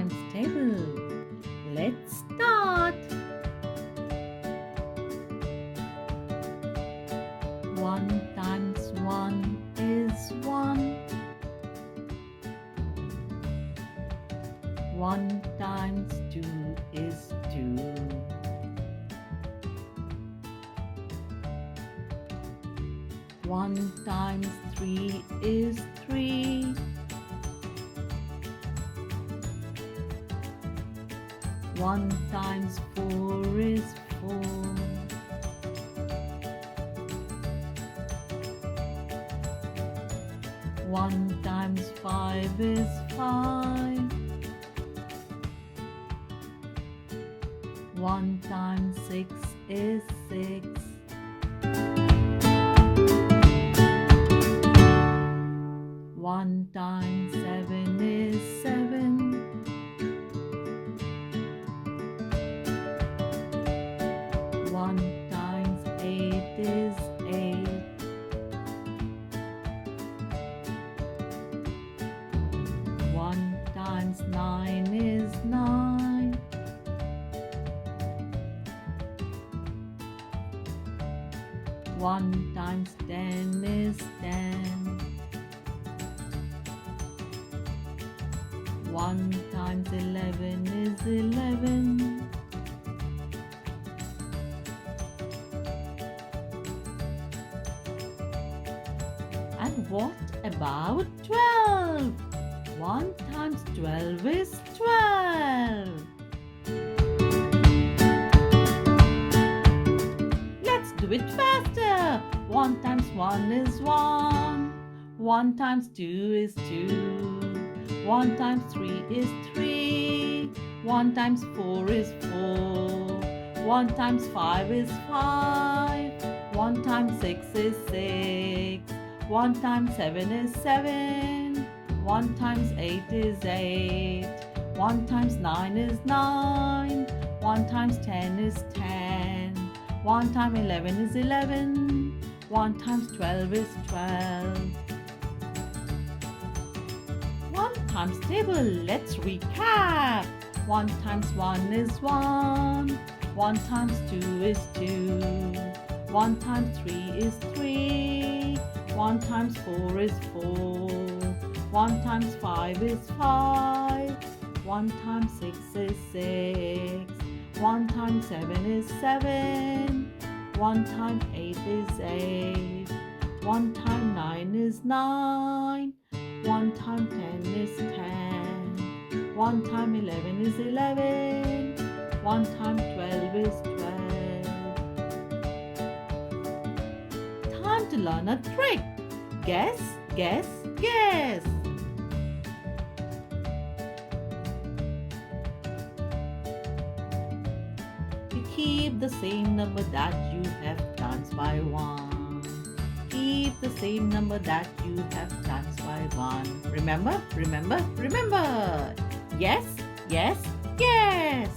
times table. Let's start. 1 times 1 is 1. 1 times 2 is 2. 1 times 3 is 3. 1 times 4 is 4. 1 times 5 is 5. 1 times 6 is 6. 1 times 7 is 7. 1 times 8 is 8. 1 times 9 is 9. 1 times 10 is 10. 1 times 11 is 11. And what about 12? 1 times 12 is 12. Let's do it faster. 1 times 1 is 1. 1 times 2 is 2. 1 times 3 is 3. 1 times 4 is 4. 1 times 5 is 5. 1 times 6 is 6. 1 times 7 is 7. 1 times 8 is 8. 1 times 9 is 9. 1 times 10 is 10. 1 times 11 is 11. 1 times 12 is 12. 1 times table, let's recap. 1 times 1 is 1. 1 times 2 is 2. 1 times 3 is 3. 1 times 4 is 4. 1 times 5 is 5. 1 times 6 is 6. 1 times 7 is 7. 1 times 8 is 8. 1 times 9 is 9. 1 times 10 is 10. 1 times 11 is 11. 1 times 12 is 12. Time to learn a trick. Guess, guess, guess. You keep the same number that you have times by 1. Keep the same number that you have times by 1. Remember, remember, remember. Yes, yes, yes.